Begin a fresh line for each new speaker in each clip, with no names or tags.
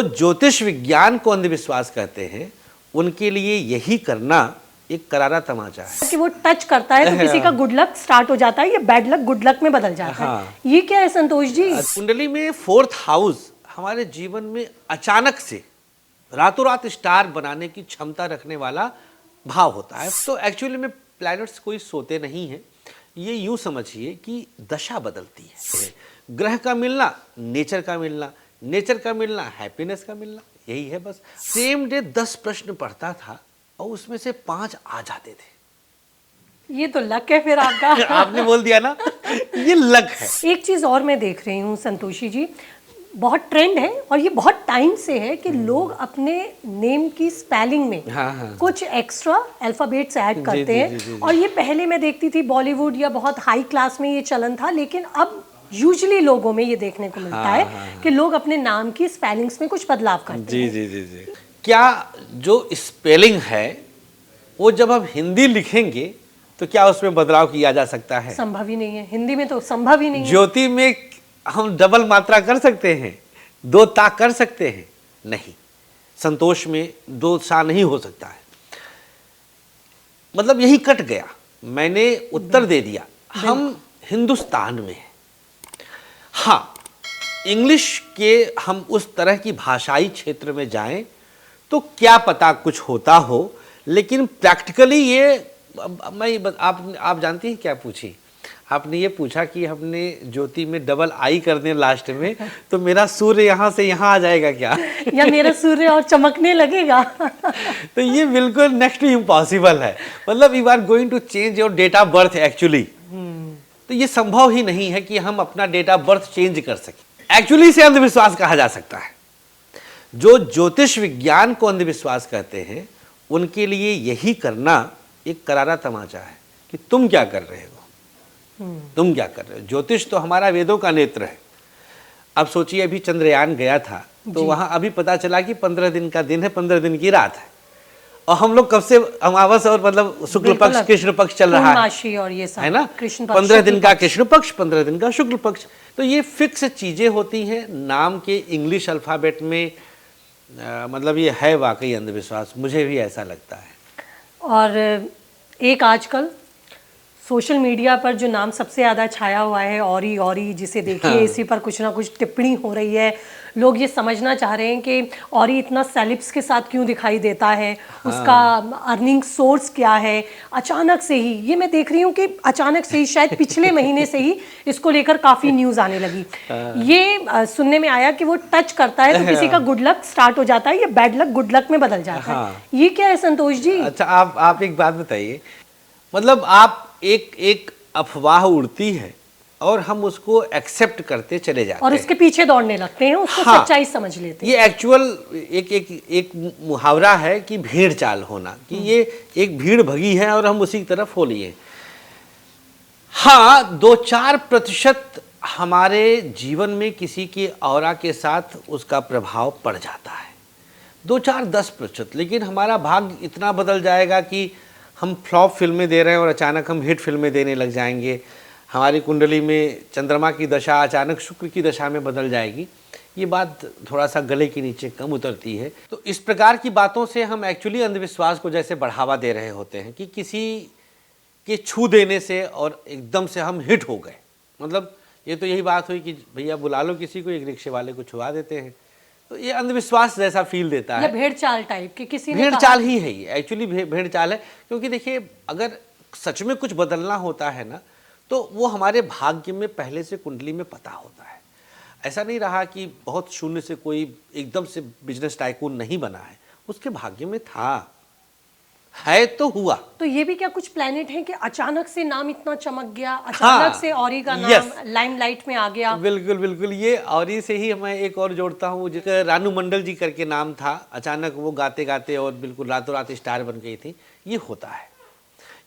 ज्योतिष विज्ञान को अंधविश्वास कहते हैं, उनके लिए यही करना एक करारा तमाचा है
कि वो टच करता है तो किसी का गुड लक स्टार्ट हो जाता है या बैड लक गुड लक में बदल जाता है। ये क्या है संतोष जी?
कुंडली में 4th हाउस हमारे जीवन में अचानक से रातों रात स्टार बनाने की क्षमता रखने वाला भाव होता है। तो एक्चुअली में प्लैनेट्स कोई सोते नहीं हैं, ये यूं समझिए कि दशा बदलती है। ग्रह का मिलना, नेचर का मिलना, नेचर का मिलना, हैप्पीनेस का मिलना, यही है बस। सेम डे 10 प्रश्न पढ़ता था और उसमें से 5 आ जाते थे।
ये तो लक है फिर आपका।
आपने बोल दिया ना, ये लक है।
एक चीज और मैं देख रही हूँ संतोषी जी, बहुत ट्रेंड है और ये बहुत टाइम से है कि लोग अपने नेम की स्पेलिंग में कुछ एक्स्ट्रा अल्फाबेट्स ऐड करते हैं। और ये पहले मैं देखती थी बॉलीवुड या बहुत हाई क्लास में ये चलन था, लेकिन अब यूजुअली लोगों में ये देखने को मिलता है कि लोग अपने नाम की स्पेलिंग्स में कुछ बदलाव करते हैं।
जी। क्या जो स्पेलिंग है वो जब हम हिंदी लिखेंगे तो क्या उसमें बदलाव किया जा सकता है?
संभव ही नहीं है, हिंदी में तो संभव ही नहीं है।
ज्योति में हम डबल मात्रा कर सकते हैं, 2 ता कर सकते हैं? नहीं। संतोष में 2 सा नहीं हो सकता है। मतलब यही कट गया, मैंने उत्तर दे दिया। हम हिंदुस्तान में हैं। हाँ, इंग्लिश के हम उस तरह की भाषाई क्षेत्र में जाएं तो क्या पता कुछ होता हो, लेकिन प्रैक्टिकली ये आप जानती हैं क्या पूछी? आपने ये पूछा कि हमने ज्योति में डबल आई कर दें लास्ट में, तो मेरा सूर्य यहाँ से यहाँ आ जाएगा क्या?
या मेरा सूर्य और चमकने लगेगा?
तो ये बिल्कुल नेक्स्ट टू इम्पॉसिबल है। मतलब you are going to change your date of birth actually. तो ये संभव ही नहीं है कि हम अपना डेट ऑफ बर्थ चेंज कर सकें। एक्चुअली से अंधविश्वास कहा जा सकता है। जो ज्योतिष विज्ञान को अंधविश्वास कहते हैं, उनके लिए यही करना एक करारा तमाचा है कि तुम क्या कर रहे हो, तुम क्या कर रहे हो। ज्योतिष तो हमारा वेदों का नेत्र है। अब सोचिए, अभी चंद्रयान गया था तो वहां अभी पता चला कि 15 दिन का दिन है, 15 दिन की रात है, और हम लोग कब से अमावस और मतलब शुक्ल पक्ष कृष्ण पक्ष चल रहा है,
और ये सब
है ना। 15 दिन का कृष्ण पक्ष, 15 दिन का शुक्ल पक्ष। तो ये फिक्स चीजें होती हैं। नाम के इंग्लिश अल्फाबेट में मतलब ये है वाकई अंधविश्वास, मुझे भी ऐसा लगता है।
और एक आजकल सोशल मीडिया पर जो नाम सबसे ज़्यादा छाया हुआ है, औरी, जिसे देखिए इसी पर कुछ ना कुछ टिप्पणी हो रही है। लोग ये समझना चाह रहे हैं कि औरी इतना सेलिब्स के साथ क्यों दिखाई देता है, उसका अर्निंग सोर्स क्या है। अचानक से ही ये मैं देख रही हूँ कि अचानक से ही शायद पिछले महीने से ही इसको लेकर काफ़ी न्यूज़ आने लगी। ये सुनने में आया कि वो टच करता है तो किसी का गुड लक स्टार्ट हो जाता है या बैड लक गुड लक में बदल जाता है। ये क्या है संतोष जी?
अच्छा, आप एक बात बताइए, मतलब आप एक अफवाह उड़ती है और हम उसको एक्सेप्ट करते चले जाते हैं
और उसके पीछे दौड़ने लगते हैं, उसको सच्चाई समझ लेते हैं।
ये एक्चुअल एक मुहावरा है कि भेड़ चाल होना, कि ये एक भीड़ भगी है और हम उसी की तरफ हो लिए। हाँ, 2-4% हमारे जीवन में किसी के ऑरा के साथ उसका प्रभाव पड़ जाता है, 2-4-10%। लेकिन हमारा भाग्य इतना बदल जाएगा कि हम फ्लॉप फिल्में दे रहे हैं और अचानक हम हिट फिल्में देने लग जाएंगे। हमारी कुंडली में चंद्रमा की दशा अचानक शुक्र की दशा में बदल जाएगी। ये बात थोड़ा सा गले के नीचे कम उतरती है। तो इस प्रकार की बातों से हम एक्चुअली अंधविश्वास को जैसे बढ़ावा दे रहे होते हैं कि किसी के छू देने से और एकदम से हम हिट हो गए। मतलब ये तो यही बात हुई कि भैया बुला लो किसी को, एक रिक्शे वाले को छुआ देते हैं, तो ये अंधविश्वास जैसा फील देता है।
भेड़ चाल टाइप कि किसी ने
भेड़ चाल ही है ये, एक्चुअली भेड़ चाल है। क्योंकि देखिए, अगर सच में कुछ बदलना होता है ना, तो वो हमारे भाग्य में पहले से कुंडली में पता होता है। ऐसा नहीं रहा कि बहुत शून्य से कोई एकदम से बिजनेस टाइकून नहीं बना है, उसके भाग्य में था, है तो हुआ।
तो ये भी क्या कुछ प्लैनेट है कि अचानक से नाम इतना चमक गया, अचानक से औरी का नाम लाइमलाइट में आ गया?
बिल्कुल। ये औरी से ही मैं एक और जोड़ता हूँ, जिसका रानू मंडल जी करके नाम था, अचानक वो गाते गाते और बिल्कुल रातों रात स्टार बन गई थी। ये होता है।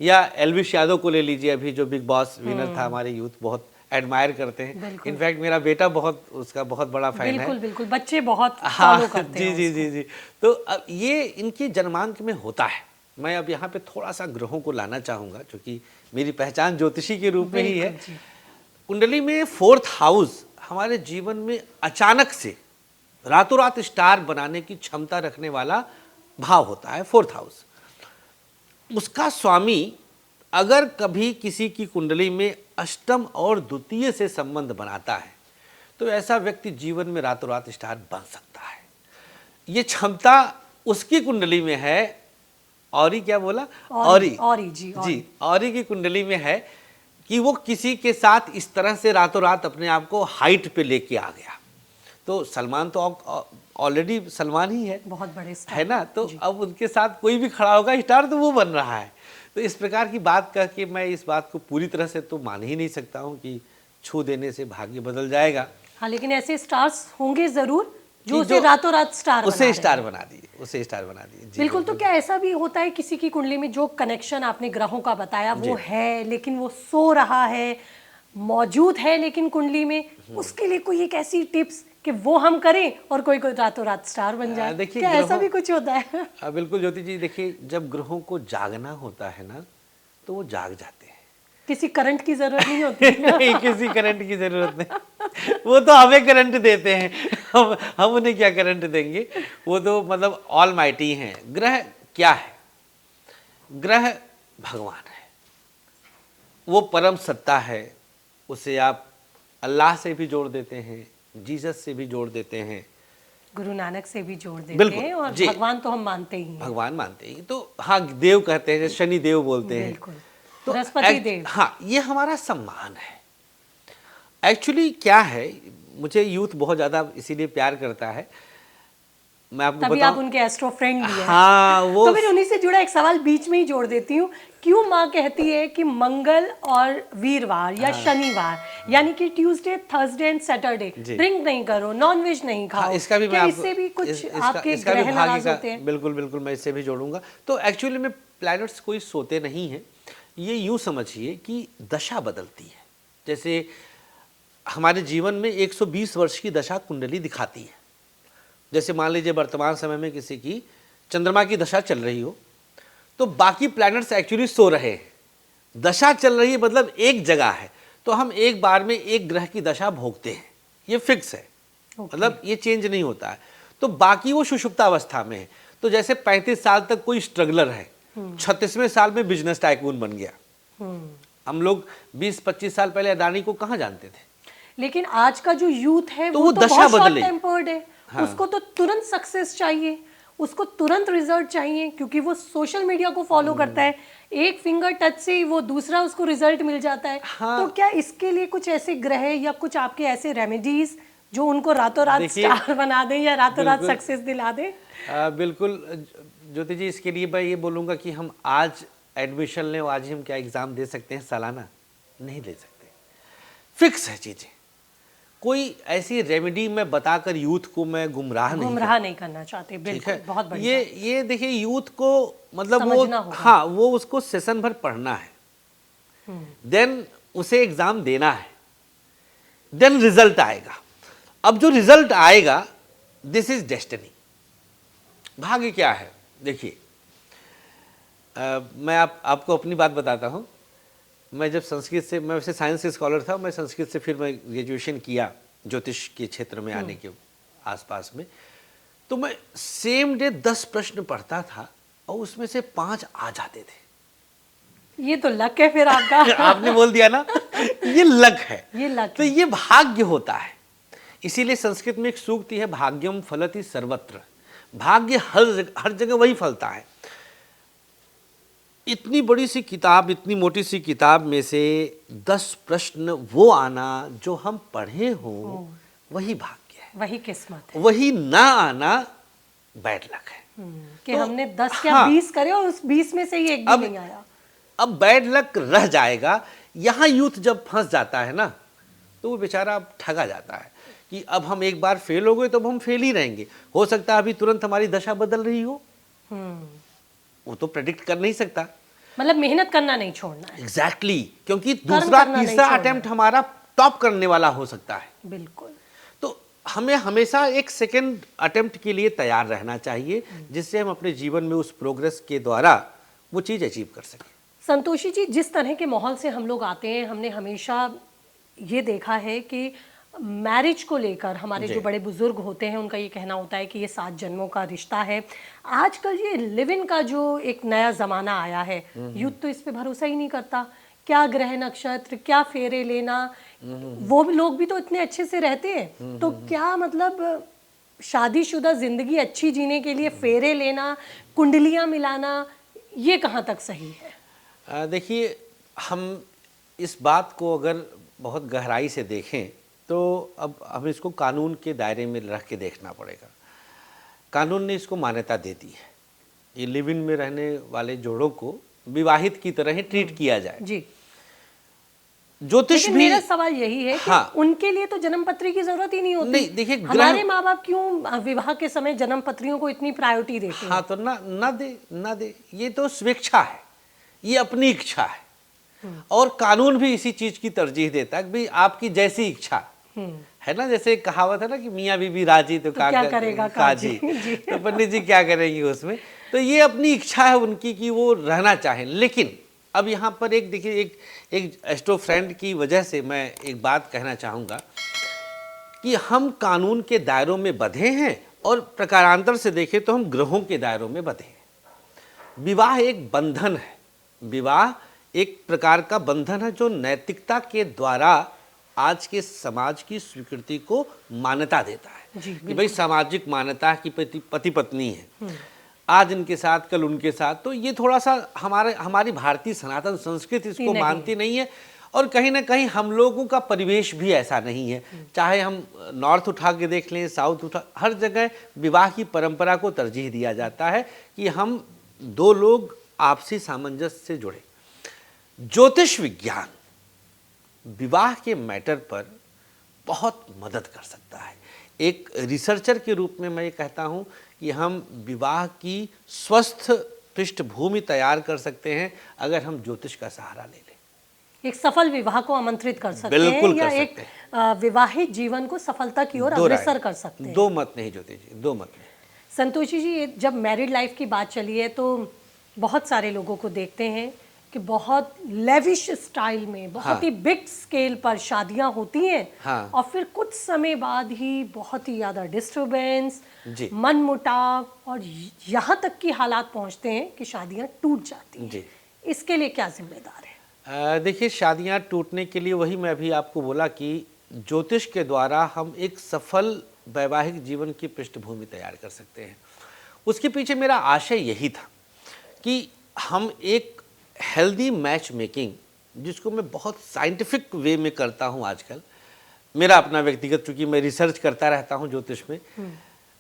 या एल्विश यादव को ले लीजिए, अभी जो बिग बॉस विनर था, हमारे यूथ बहुत एडमायर करते हैं। इनफैक्ट मेरा बेटा उसका बहुत बड़ा फैन है।
बिल्कुल बच्चे बहुत फॉलो करते हैं।
जी। तो अब ये इनके जन्मांक में होता है। मैं अब यहाँ पे थोड़ा सा ग्रहों को लाना चाहूँगा, क्योंकि मेरी पहचान ज्योतिषी के रूप में ही है। कुंडली में 4th हाउस हमारे जीवन में अचानक से रातों रात स्टार बनाने की क्षमता रखने वाला भाव होता है 4th हाउस। उसका स्वामी अगर कभी किसी की कुंडली में अष्टम और द्वितीय से संबंध बनाता है तो ऐसा व्यक्ति जीवन में रातों रात स्टार बन सकता है। ये क्षमता उसकी कुंडली में है। औरी क्या बोला? औरी
जी
औरी की कुंडली में है कि वो किसी के साथ इस तरह से रातों रात अपने आप को हाइट पे लेके आ गया। तो सलमान तो ऑलरेडी सलमान ही है,
बहुत बड़े स्टार
है ना। तो अब उनके साथ कोई भी खड़ा होगा स्टार तो वो बन रहा है। तो इस प्रकार की बात कह के मैं इस बात को पूरी तरह से तो मान ही नहीं सकता हूँ कि छू देने से भाग्य बदल जाएगा।
हाँ, लेकिन ऐसे स्टार्स होंगे जरूर जो उसे रातों रात स्टार
उसे स्टार बना दिए, उसे स्टार बना दिए।
बिल्कुल। तो क्या ऐसा भी होता है किसी की कुंडली में जो कनेक्शन आपने ग्रहों का बताया वो है, लेकिन वो सो रहा है, मौजूद है लेकिन कुंडली में, उसके लिए कोई एक ऐसी टिप्स कि वो हम करें और कोई कोई रातों रात स्टार बन जाए?
देखिए,
क्या ऐसा भी कुछ होता है?
बिल्कुल ज्योति जी, देखिए जब ग्रहों को जागना होता है ना तो वो जाग जाते हैं।
किसी करंट की जरूरत नहीं होती।
नहीं, किसी करंट की जरूरत नहीं। वो तो हमें करंट देते हैं, हम उन्हें क्या करंट देंगे। वो तो मतलब ऑल माइटी हैं। ग्रह क्या है? ग्रह भगवान है, वो परम सत्ता है। उसे आप अल्लाह से भी जोड़ देते हैं, जीसस से भी जोड़ देते हैं,
गुरु नानक से भी जोड़ देते हैं, और भगवान तो हम मानते ही हैं।
भगवान मानते हैं। तो हाँ, देव कहते हैं, शनि देव बोलते हैं,
तो बृहस्पति देव।
हाँ, ये हमारा सम्मान है। एक्चुअली क्या है, मुझे यूथ बहुत ज़्यादा इसीलिए प्यार करता है। मैं आपको
तभी आप उनके एस्ट्रो फ्रेंड भी हैं।
हाँ, वो
तो फिर उन्हीं से जुड़ा एक सवाल बीच में ही जोड़ देती हूँ। क्यों माँ कहती है कि मंगल और वीरवार या शनिवार यानी कि Tuesday, Thursday and Saturday drink नहीं करो, नॉनवेज नहीं खाओ?
इसका भी
मैं इससे भी कुछ आपके ग्रह नाराज होते हैं?
बिल्कुल बिल्कुल, मैं इससे भी जोड़ूंगा। तो एक्चुअली में प्लैनेट्स कोई सोते नहीं हैं। ये यूँ समझिए कि दशा बदलती है। जैसे हमारे जीवन में 120 वर्ष की दशा कुंडली दिखाती है। जैसे मान लीजिए वर्तमान समय में किसी की चंद्रमा की दशा चल रही हो तो बाकी प्लैनेट्स एक्चुअली सो रहे हैं। दशा चल रही है मतलब एक जगह है, तो हम एक बार में एक ग्रह की दशा भोगते हैं, ये फिक्स है। मतलब ये चेंज नहीं होता है। तो बाकी वो सुषुप्तावस्था में है। तो जैसे 35 साल तक कोई स्ट्रगलर है, 36वें साल में बिजनेस टाइकून बन गया। हम लोग 20-25 साल पहले अडानी को कहाँ जानते थे?
लेकिन आज का जो यूथ है
तो वो दशा
बहुत शॉर्ट
बदले।
टेम्पर्ड है। हाँ। उसको तो तुरंत सक्सेस चाहिए, उसको तुरंत रिजल्ट चाहिए, क्योंकि वो सोशल मीडिया को फॉलो करता है। एक फिंगर टच से ही वो दूसरा उसको रिजल्ट मिल जाता है। हाँ। तो क्या इसके लिए कुछ ऐसे ग्रह या कुछ आपके ऐसे रेमेडीज जो उनको रातों रात स्टार बना दें या रातों रात सक्सेस दिला दें?
बिल्कुल ज्योति जी, इसके लिए मैं ये बोलूँगा कि हम आज एडमिशन लें, आज ही हम क्या एग्ज़ाम दे सकते हैं सालाना? नहीं दे सकते, फिक्स है चीज़ें। कोई ऐसी रेमेडी मैं बताकर यूथ को मैं गुमराह नहीं
करना चाहते। बिल्कुल, बहुत बढ़िया।
ये देखिए, यूथ को मतलब वो हाँ, वो उसको सेशन भर पढ़ना है, देन उसे एग्जाम देना है, देन रिजल्ट आएगा। अब जो रिजल्ट आएगा, दिस इज डेस्टिनी। भाग्य क्या है? देखिए, मैं आपको अपनी बात बताता हूँ। मैं जब संस्कृत से, मैं वैसे साइंस के स्कॉलर था, मैं संस्कृत से फिर मैं ग्रेजुएशन किया ज्योतिष के क्षेत्र में आने के आसपास में। तो मैं सेम डे 10 प्रश्न पढ़ता था और उसमें से 5 आ जाते थे।
ये तो लक है फिर आपका।
आपने बोल दिया ना, ये लक है।
ये लक
तो ये भाग्य होता है। इसीलिए संस्कृत में एक सूक्ति है, भाग्यम फलति सर्वत्र। भाग्य हर जगह वही फलता है। इतनी बड़ी सी किताब, इतनी मोटी सी किताब में से 10 प्रश्न वो आना जो हम पढ़े हो, वही भाग्य है,
वही किस्मत है।
वही ना आना बैड लक है।
कि तो, हमने 10 या 20 करे और उस 20 में से ही एक भी नहीं आया।
अब बैड लक रह जाएगा। यहाँ यूथ जब फंस जाता है ना, तो वो बेचारा ठगा जाता है कि अब हम एक बार फेल हो गए तो अब हम फेल ही रहेंगे। हो सकता है अभी तुरंत हमारी दशा बदल रही हो, वो तो प्रेडिक्ट कर नहीं सकता।
मतलब मेहनत करना नहीं छोड़ना है।
एग्जैक्टली, क्योंकि दूसरा तीसरा अटेम्प्ट हमारा टॉप करने वाला हो सकता है।
बिल्कुल।
तो हमें हमेशा एक सेकंड अटेम्प्ट के लिए तैयार रहना चाहिए, जिससे हम अपने जीवन में उस प्रोग्रेस के द्वारा वो चीज़ अचीव कर सकें।
संतोषी जी, जिस तरह के माहौल से हम लोग आते हैं, हमने हमेशा ये देखा है कि मैरिज को लेकर हमारे
जी।
जो बड़े बुजुर्ग होते हैं उनका ये कहना होता है कि ये 7 जन्मों का रिश्ता है। आजकल ये लिव इन का जो एक नया जमाना आया है, यूथ तो इस पे भरोसा ही नहीं करता। क्या ग्रह नक्षत्र, क्या फेरे लेना, वो भी लोग भी तो इतने अच्छे से रहते हैं, तो क्या मतलब शादीशुदा जिंदगी अच्छी जीने के लिए फेरे लेना, कुंडलियां मिलाना, ये कहाँ तक सही है?
देखिए, हम इस बात को अगर बहुत गहराई से देखें तो अब हमें इसको कानून के दायरे में रख के देखना पड़ेगा। कानून ने इसको मान्यता दे दी है, ये लिव इन में रहने वाले जोड़ों को विवाहित की तरह ही ट्रीट किया जाए।
जी,
ज्योतिष
लेकिन
भी
मेरा सवाल यही है कि
हाँ।
उनके लिए तो जन्म पत्री की जरूरत ही नहीं होती।
नहीं, देखिए,
हमारे माँ बाप क्यों विवाह के समय जन्म पत्रियों को इतनी प्रायोरिटी देते हैं?
हाँ, तो ना दे, ये तो स्वेच्छा है, ये अपनी इच्छा है। और कानून भी इसी चीज की तरजीह देता है कि भाई आपकी जैसी इच्छा है ना। जैसे एक कहावत है ना कि मियाँ बीबी राजी तो
क्या करेगा काजी। जी।
तो पंडित जी क्या करेंगे उसमें। तो ये अपनी इच्छा है उनकी कि वो रहना चाहें। लेकिन अब यहाँ पर एक देखिए, एक एस्ट्रो फ्रेंड की वजह से मैं एक बात कहना चाहूँगा कि हम कानून के दायरों में बंधे हैं और प्रकारांतर से देखें तो हम ग्रहों के दायरों में बंधे हैं। विवाह एक बंधन है, विवाह एक प्रकार का बंधन है जो नैतिकता के द्वारा आज के समाज की स्वीकृति को मान्यता देता है कि भाई सामाजिक मान्यता की पति पत्नी है, आज इनके साथ कल उनके साथ। तो ये थोड़ा सा हमारी भारतीय सनातन संस्कृति इसको मानती नहीं है। और कहीं ना कहीं हम लोगों का परिवेश भी ऐसा नहीं है, चाहे हम नॉर्थ उठा के देख लें, साउथ उठा, हर जगह विवाह की परंपरा को तरजीह दिया जाता है कि हम दो लोग आपसी सामंजस्य से जुड़े। ज्योतिष विज्ञान विवाह के मैटर पर बहुत मदद कर सकता है। एक रिसर्चर के रूप में मैं ये कहता हूँ कि हम विवाह की स्वस्थ पृष्ठभूमि तैयार कर सकते हैं अगर हम ज्योतिष का सहारा ले लें।
एक सफल विवाह को आमंत्रित कर सकते
बिल्कुल
हैं या
कर
एक
सकते हैं।
विवाहित जीवन को सफलता की ओर
दो राय,
अग्रसर कर सकते हैं।
दो मत नहीं ज्योतिष जी, दो मत नहीं।
संतोषी जी, जब मैरिड लाइफ की बात चली है तो बहुत सारे लोगों को देखते हैं कि बहुत लेविश स्टाइल में, बहुत ही बिग स्केल पर शादियां होती हैं।
हाँ।
और फिर कुछ समय बाद ही बहुत ही ज़्यादा डिस्टरबेंस,
जी।
मनमुटाव और यहाँ तक की हालात पहुँचते हैं कि शादियां टूट जाती हैं।
जी।
इसके लिए क्या जिम्मेदार है?
देखिए, शादियां टूटने के लिए वही मैं अभी आपको बोला कि ज्योतिष के द्वारा हम एक सफल वैवाहिक जीवन की पृष्ठभूमि तैयार कर सकते हैं। उसके पीछे मेरा आशय यही था कि हम एक हेल्दी मैच मेकिंग, जिसको मैं बहुत साइंटिफिक वे में करता हूँ आजकल, मेरा अपना व्यक्तिगत, चूँकि मैं रिसर्च करता रहता हूँ ज्योतिष में,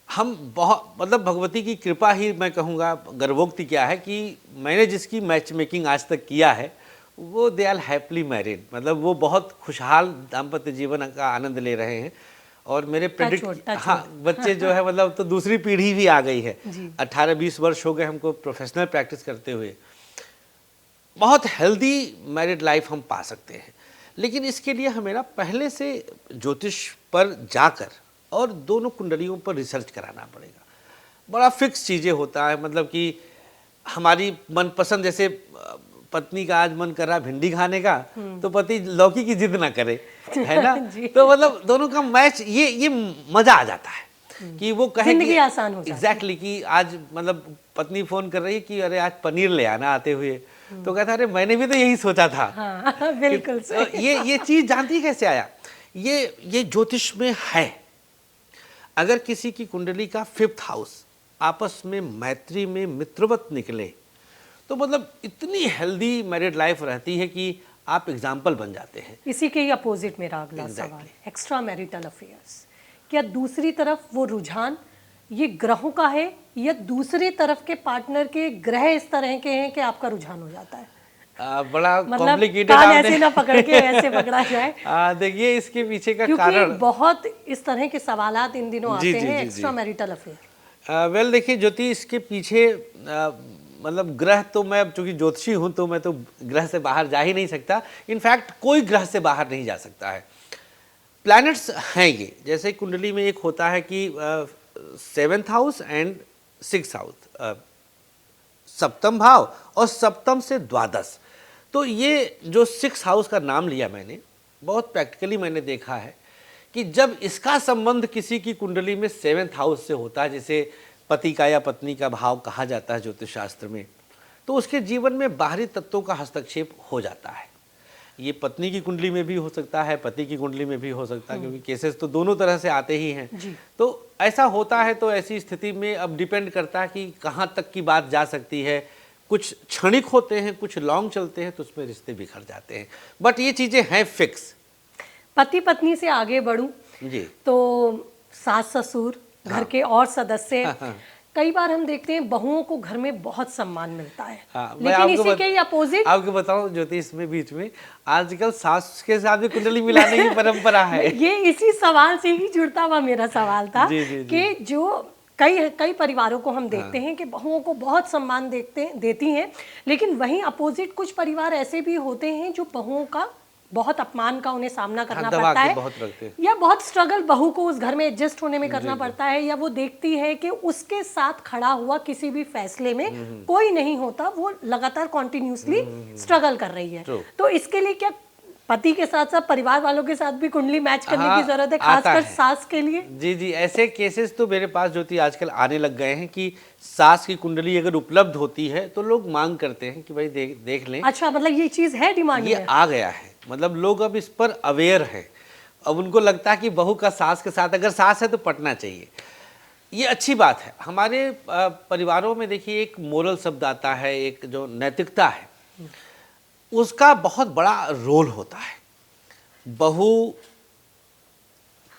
हम बहुत मतलब भगवती की कृपा ही मैं कहूँगा, गर्वोक्ति क्या है कि मैंने जिसकी मैच मेकिंग आज तक किया है वो दे आर हैप्पीली मैरिड, मतलब वो बहुत खुशहाल दाम्पत्य जीवन का आनंद ले रहे हैं। और मेरे प्रेडिक्ट हाँ, बच्चे जो है मतलब तो दूसरी पीढ़ी भी आ गई है। 18-20 वर्ष हो गए हमको प्रोफेशनल प्रैक्टिस करते हुए। बहुत हेल्दी मैरिड लाइफ हम पा सकते हैं। लेकिन इसके लिए हमें ना पहले से ज्योतिष पर जाकर और दोनों कुंडलियों पर रिसर्च कराना पड़ेगा। बड़ा फिक्स चीज़ें होता है, मतलब कि हमारी मनपसंद, जैसे पत्नी का आज मन कर रहा है भिंडी खाने का, तो पति लौकी की जिद ना करे, है ना। तो मतलब दोनों का मैच, ये मजा आ जाता है कि वो कहे
जिंदगी आसान हो जाती है।
एग्जैक्टली कि आज मतलब पत्नी फोन कर रही है कि अरे आज पनीर ले आना आते हुए, तो कहता अरे मैंने भी तो यही सोचा था।
हाँ, बिल्कुल
तो ये चीज जानती कैसे आया, ये ज्योतिष में है। अगर किसी की कुंडली का 5th हाउस आपस में मैत्री में मित्रवत निकले तो मतलब इतनी हेल्दी मैरिड लाइफ रहती है कि आप एग्जाम्पल बन जाते हैं।
इसी के ही अपोजिट मेरा अगला सवाल, एक्स्ट्रा मैरिटल अफेयर्स, क्या दूसरी तरफ वो रुझान ये ग्रहों का है या दूसरी तरफ के पार्टनर के ग्रह इस तरह के हैं कि आपका रुझान हो जाता है?
बड़ा
मतलब
कॉम्प्लिकेटेड
कान ऐसे ना पकड़ के ऐसे पकड़ा जाए।
देखिए, इसके पीछे का
क्योंकि
कारण
बहुत इस तरह के सवालात इन दिनों आते हैं, एक्स्ट्रा मैरिटल अफेयर।
वेल देखिए ज्योति, इसके पीछे मतलब ग्रह तो मैं चूंकि ज्योतिषी हूँ तो मैं तो ग्रह से बाहर जा ही नहीं सकता। इनफैक्ट कोई ग्रह से बाहर नहीं जा सकता है। प्लैनेट्स हैं ये, जैसे कुंडली में एक होता है कि 7th house and 6th house, सप्तम भाव और सप्तम से द्वादश। तो ये जो 6th हाउस का नाम लिया मैंने, बहुत प्रैक्टिकली मैंने देखा है कि जब इसका संबंध किसी की कुंडली में 7th हाउस से होता है, जिसे पति का या पत्नी का भाव कहा जाता है ज्योतिष शास्त्र में, तो उसके जीवन में बाहरी तत्वों का हस्तक्षेप हो जाता है। ये पत्नी की कुंडली में भी हो सकता है, पति की कुंडली में भी हो सकता है, क्योंकि केसेस तो दोनों तरह से आते ही हैं। तो ऐसा होता है। तो ऐसी स्थिति में अब डिपेंड करता है कि कहाँ तक की बात जा सकती है। कुछ क्षणिक होते हैं, कुछ लॉन्ग चलते हैं, तो उसमें रिश्ते बिखर जाते हैं। बट ये चीज़ें हैं फिक्स।
पति पत्नी से आगे बढ़ूं
जी,
तो सास ससुर, घर के और सदस्य, कई बार हम देखते हैं बहुओं को घर में बहुत सम्मान मिलता है। लेकिन इसी के अपोजिट
आपको बताऊं ज्योतिष में बीच में आजकल सास के साथ भी कुंडली मिलाने की परंपरा है।
ये इसी सवाल से ही जुड़ता हुआ मेरा सवाल था कि जो कई परिवारों को हम देखते हैं कि बहुओं को बहुत सम्मान देती हैं, लेकिन वहीं अपोजिट कुछ परिवार ऐसे भी होते हैं जो बहुओं का बहुत अपमान का उन्हें सामना करना पड़ता है,
बहुत रखते हैं।
या बहुत स्ट्रगल बहू को उस घर में एडजस्ट होने में करना पड़ता है, या वो देखती है कि उसके साथ खड़ा हुआ किसी भी फैसले में कोई नहीं होता, वो लगातार कॉन्टिन्यूसली स्ट्रगल कर रही है। तो इसके लिए क्या पति के साथ साथ परिवार वालों के साथ भी कुंडली मैच करने की जरूरत है, खासकर सास के लिए?
जी जी, ऐसे केसेस तो मेरे पास ज्योति आजकल आने लग गए हैं कि सास की कुंडली अगर उपलब्ध होती है तो लोग मांग करते हैं कि भाई देख लें।
अच्छा, मतलब ये चीज है डिमांड में?
ये आ गया है, मतलब लोग अब इस पर अवेयर हैं। अब उनको लगता है कि बहू का सास के साथ, अगर सास है तो पटना चाहिए। ये अच्छी बात है। हमारे परिवारों में देखिए एक मोरल शब्द आता है, एक जो नैतिकता है उसका बहुत बड़ा रोल होता है। बहू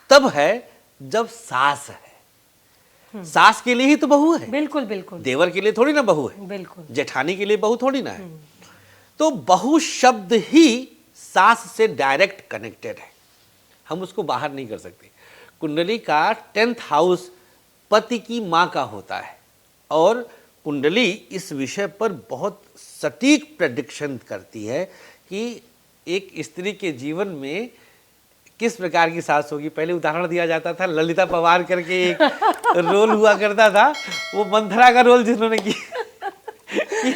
तब है जब सास है। सास के लिए ही तो बहू है।
बिल्कुल बिल्कुल।
देवर के लिए थोड़ी ना बहू है,
बिल्कुल।
जेठानी के लिए बहू थोड़ी ना है। तो बहू शब्द ही सास से डायरेक्ट कनेक्टेड है, हम उसको बाहर नहीं कर सकते। कुंडली का 10th हाउस पति की माँ का होता है, और कुंडली इस विषय पर बहुत सटीक प्रेडिक्शन करती है कि एक स्त्री के जीवन में किस प्रकार की सास होगी। पहले उदाहरण दिया जाता था, ललिता पवार करके एक रोल हुआ करता था, वो मंथरा का रोल जिन्होंने किया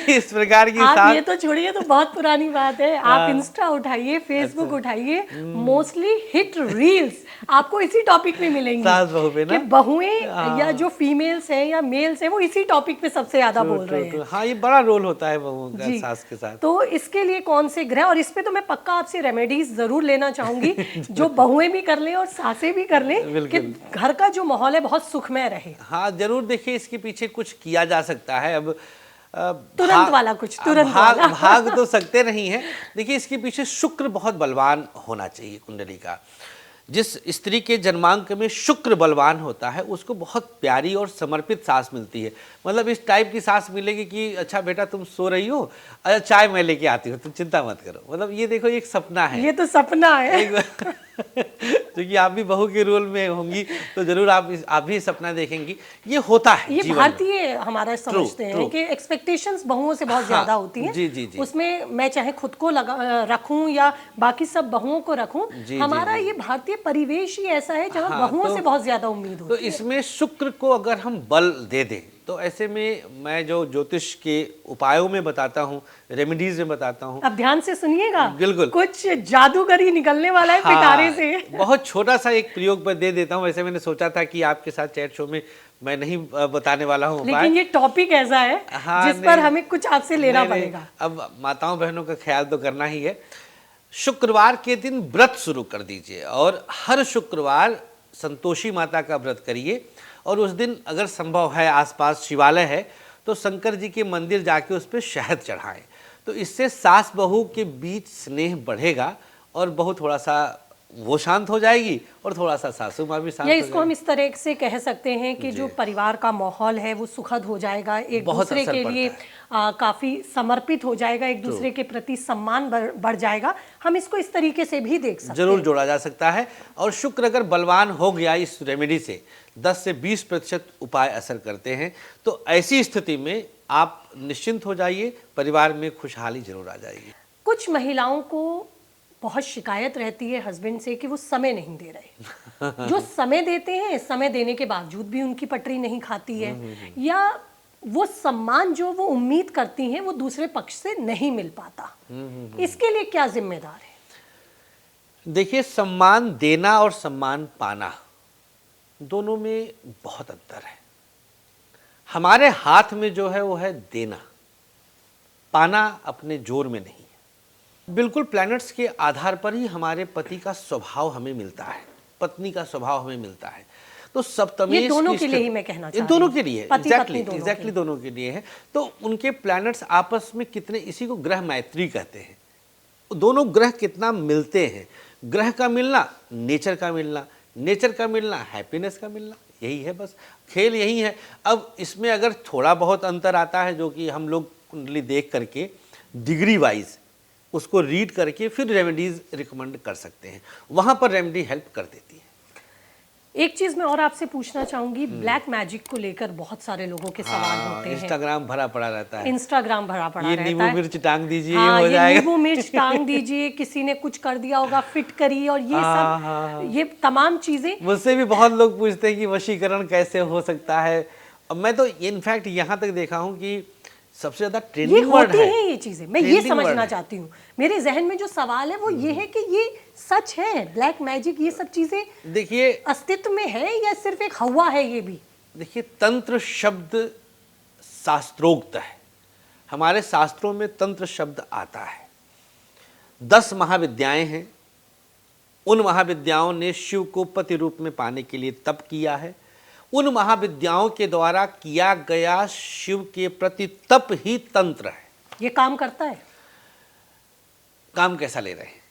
इस प्रकार की
आप
सास।
ये तो छोड़िए, तो बहुत पुरानी बात है। आप इंस्टा उठाइए, फेसबुक उठाइए, मोस्टली हिट रील्स आपको इसी टॉपिक में मिलेंगी,
सास बहू पे ना,
कि बहुएं या जो फीमेल्स हैं या मेल्स हैं वो इसी टॉपिक पे सबसे ज्यादा बोल रहे हैं।
हाँ, ये बड़ा रोल होता है बहुओं का सास के साथ।
तो इसके लिए कौन से ग्रह, और इस पे तो मैं पक्का आपसे रेमेडीज जरूर लेना चाहूंगी जो बहुएं भी कर लें और सासें भी कर लें, कि घर का जो माहौल है बहुत सुखमय रहे।
हाँ जरूर, देखिए इसके पीछे कुछ किया जा सकता है। अब
तुरंत वाला कुछ, तुरंत वाला
भाग तो सकते नहीं है। देखिए इसके पीछे शुक्र बहुत बलवान होना चाहिए कुंडली का। जिस स्त्री के जन्मांक में शुक्र बलवान होता है उसको बहुत प्यारी और समर्पित सास मिलती है। मतलब इस टाइप की सास मिलेगी कि अच्छा बेटा तुम सो रही हो, अच्छा चाय मैं लेके आती हूँ, तुम चिंता मत करो। मतलब ये देखो एक सपना है,
ये तो सपना है।
क्योंकि आप भी बहू के रोल में होंगी तो जरूर आप भी सपना देखेंगी। ये होता है,
ये भारतीय हमारा समझते हैं कि एक्सपेक्टेशंस बहुओं से बहुत ज्यादा होती हैं।
जी जी जी।
उसमें मैं चाहे खुद को रखूं या बाकी सब बहुओं को रखूं, हमारा ये भारतीय परिवेश ही ऐसा है जहाँ बहुओं से बहुत ज्यादा उम्मीद होती है।
तो इसमें शुक्र को अगर हम बल दे दें तो ऐसे में मैं जो ज्योतिष के उपायों में बताता हूँ, रेमेडीज में बताता हूँ,
अब ध्यान से सुनिएगा,
बिल्कुल
कुछ जादूगरी निकलने वाला है पिटारे से।
बहुत छोटा सा एक प्रयोग मैं दे देता हूँ। वैसे मैंने सोचा था कि आपके साथ चैट शो में मैं नहीं बताने वाला हूँ,
लेकिन ये टॉपिक ऐसा है जिस पर हमें कुछ आपसे लेना पड़ेगा।
अब माताओं बहनों का ख्याल तो करना ही है। शुक्रवार के दिन व्रत शुरू कर दीजिए, और हर शुक्रवार संतोषी माता का व्रत करिए। और उस दिन अगर संभव है आसपास शिवालय है तो शंकर जी के मंदिर जाके उस पर शहद चढ़ाएं। तो इससे सास बहू के बीच स्नेह बढ़ेगा, और बहू थोड़ा सा वो शांत हो जाएगी, और थोड़ा सा सासू माँ भी शांत हो जाएगी।
इसको हम इस तरह से कह सकते हैं कि जो परिवार का माहौल है वो सुखद हो जाएगा, एक दूसरे के लिए काफी समर्पित हो जाएगा, एक दूसरे के प्रति सम्मान बढ़ जाएगा। हम इसको इस तरीके से भी देख सकते हैं,
जरूर जोड़ा जा सकता है। और शुक्र अगर बलवान हो गया इस रेमेडी से 10 से 20% उपाय असर करते हैं, तो ऐसी स्थिति में आप निश्चिंत हो जाइए, परिवार में खुशहाली जरूर आ जाएगी।
कुछ महिलाओं को बहुत शिकायत रहती है हस्बैंड से कि वो समय नहीं दे रहे। जो समय देते हैं, समय देने के बावजूद भी उनकी पटरी नहीं खाती है, या वो सम्मान जो वो उम्मीद करती हैं वो दूसरे पक्ष से नहीं मिल पाता। इसके लिए क्या जिम्मेदार है?
देखिए, सम्मान देना और सम्मान पाना दोनों में बहुत अंतर है। हमारे हाथ में जो है वो है देना, पाना अपने जोर में नहीं है। बिल्कुल प्लैनेट्स के आधार पर ही हमारे पति का स्वभाव हमें मिलता है, पत्नी का स्वभाव हमें मिलता है। तो सप्तमेश
ये दोनों
की
के लिए ही मैं कहना चाह
ये
रही
दोनों
हूँ।
के लिए,
पति पत्नी
एग्जैक्टली दोनों के लिए है। तो उनके प्लैनेट्स आपस में कितने, इसी को ग्रह मैत्री कहते हैं, दोनों ग्रह कितना मिलते हैं। ग्रह का मिलना, नेचर का मिलना, नेचर का मिलना, हैप्पीनेस का मिलना, यही है बस, खेल यही है। अब इसमें अगर थोड़ा बहुत अंतर आता है, जो कि हम लोग कुंडली देख करके डिग्री वाइज उसको रीड करके फिर रेमेडीज रिकमेंड कर सकते हैं, वहाँ पर रेमेडी हेल्प कर देती है।
एक चीज मैं और आपसे पूछना चाहूंगी, ब्लैक मैजिक को लेकर बहुत सारे लोगों के सवाल होते हैं।
इंस्टाग्राम भरा पड़ा रहता है,
इंस्टाग्राम भरा पड़ा
ये
रहता
नींबू
है।
मिर्च टांग दीजिए,
हाँ,
ये हो
ये
जाएगा।
नींबू मिर्च टांग दीजिए, किसी ने कुछ कर दिया होगा, फिट करी, और ये सब ये तमाम चीजें।
मुझसे भी बहुत लोग पूछते हैं कि वशीकरण कैसे हो सकता है। अब मैं तो इनफैक्ट यहाँ तक देखा हूँ कि सबसे ज्यादा
ये
ट्रेंडिंग वर्ड
होती
है
है ये चीजें, मैं ये
Trending word
समझना
है।
चाहती हूँ। मेरे जहन में जो सवाल है वो ये है कि ये सच है, ब्लैक मैजिक, ये सब चीजें
देखिए,
अस्तित्व में है या सिर्फ एक हवा है ये भी?
देखिए, तंत्र शब्द शास्त्रोक्त है, हमारे शास्त्रों में तंत्र शब्द आता है। 10 महाविद्याएं हैं, उन महाविद्याओं ने शिव को पति रूप में पाने के लिए तप किया है। उन महाविद्याओं के द्वारा किया गया शिव के प्रति तप ही तंत्र है।
ये काम करता है?
काम कैसा ले रहे हैं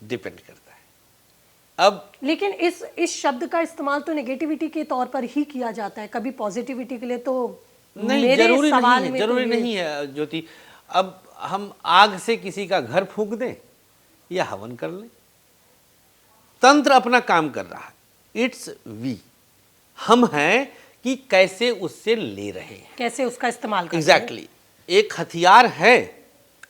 डिपेंड करता है। अब
लेकिन इस शब्द का इस्तेमाल तो नेगेटिविटी के तौर पर ही किया जाता है, कभी पॉजिटिविटी के लिए तो
नहीं,
मेरे
जरूरी
सवाल
नहीं है,
में तो
जरूरी
ये-
नहीं है ज्योति। अब हम आग से किसी का घर फूंक दें या हवन कर लें, तंत्र अपना काम कर रहा है। इट्स वी, हम हैं कि कैसे उससे ले रहे हैं,
कैसे उसका इस्तेमाल करते हैं।
एग्जैक्टली एक हथियार है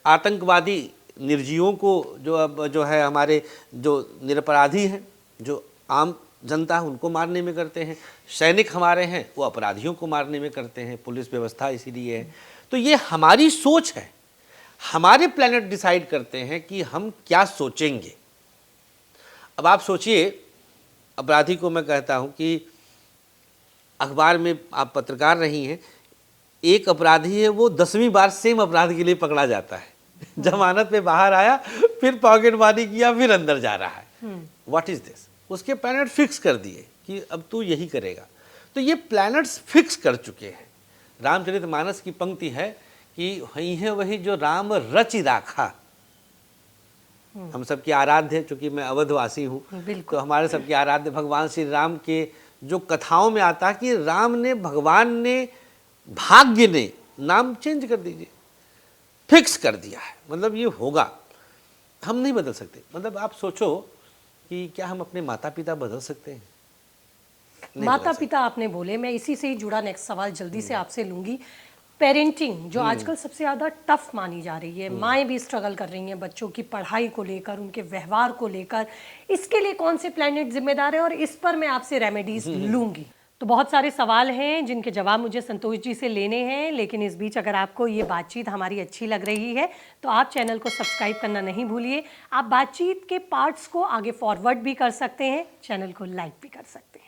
आतंकवादी निर्जीवों को, जो अब जो है हमारे जो निरपराधी हैं, जो आम जनता है उनको मारने में करते हैं। सैनिक हमारे हैं वो अपराधियों को मारने में करते हैं, पुलिस व्यवस्था इसीलिए है। तो ये हमारी सोच है, हमारे प्लैनेट डिसाइड करते हैं कि हम क्या सोचेंगे। अब आप सोचिए, अपराधी को मैं कहता हूँ कि अखबार में आप पत्रकार रही हैं, एक अपराधी है वो 10वीं बार सेम अपराध के लिए पकड़ा जाता है, जमानत पे बाहर आया, फिर पॉकेटमारी किया, फिर अंदर जा रहा है। What is this? उसके प्लैनेट फिक्स कर दिए कि अब तू यही करेगा। तो ये प्लैनेट्स फिक्स कर चुके हैं। रामचरितमानस की पंक्ति है कि वही है वही जो राम रचि राखा। हम सबके आराध्य, चूंकि मैं अवधवासी हूँ, तो हमारे सबके आराध्य भगवान श्री राम के जो कथाओं में आता है कि राम ने, भगवान ने, भाग्य ने, नाम चेंज कर दीजिए, फिक्स कर दिया है, मतलब ये होगा, हम नहीं बदल सकते। मतलब आप सोचो कि क्या हम अपने माता पिता बदल सकते हैं? नहीं
माता
बदल
पिता आपने बोले, मैं इसी से ही जुड़ा नेक्स्ट सवाल जल्दी से आपसे लूंगी। पेरेंटिंग जो आजकल सबसे ज़्यादा टफ मानी जा रही है, माएँ भी स्ट्रगल कर रही हैं बच्चों की पढ़ाई को लेकर, उनके व्यवहार को लेकर, इसके लिए कौन से प्लैनेट जिम्मेदार है और इस पर मैं आपसे रेमेडीज लूंगी। तो बहुत सारे सवाल हैं जिनके जवाब मुझे संतोष जी से लेने हैं, लेकिन इस बीच अगर आपको ये बातचीत हमारी अच्छी लग रही है तो आप चैनल को सब्सक्राइब करना नहीं भूलिए। आप बातचीत के पार्ट्स को आगे फॉरवर्ड भी कर सकते हैं, चैनल को लाइक भी कर सकते हैं।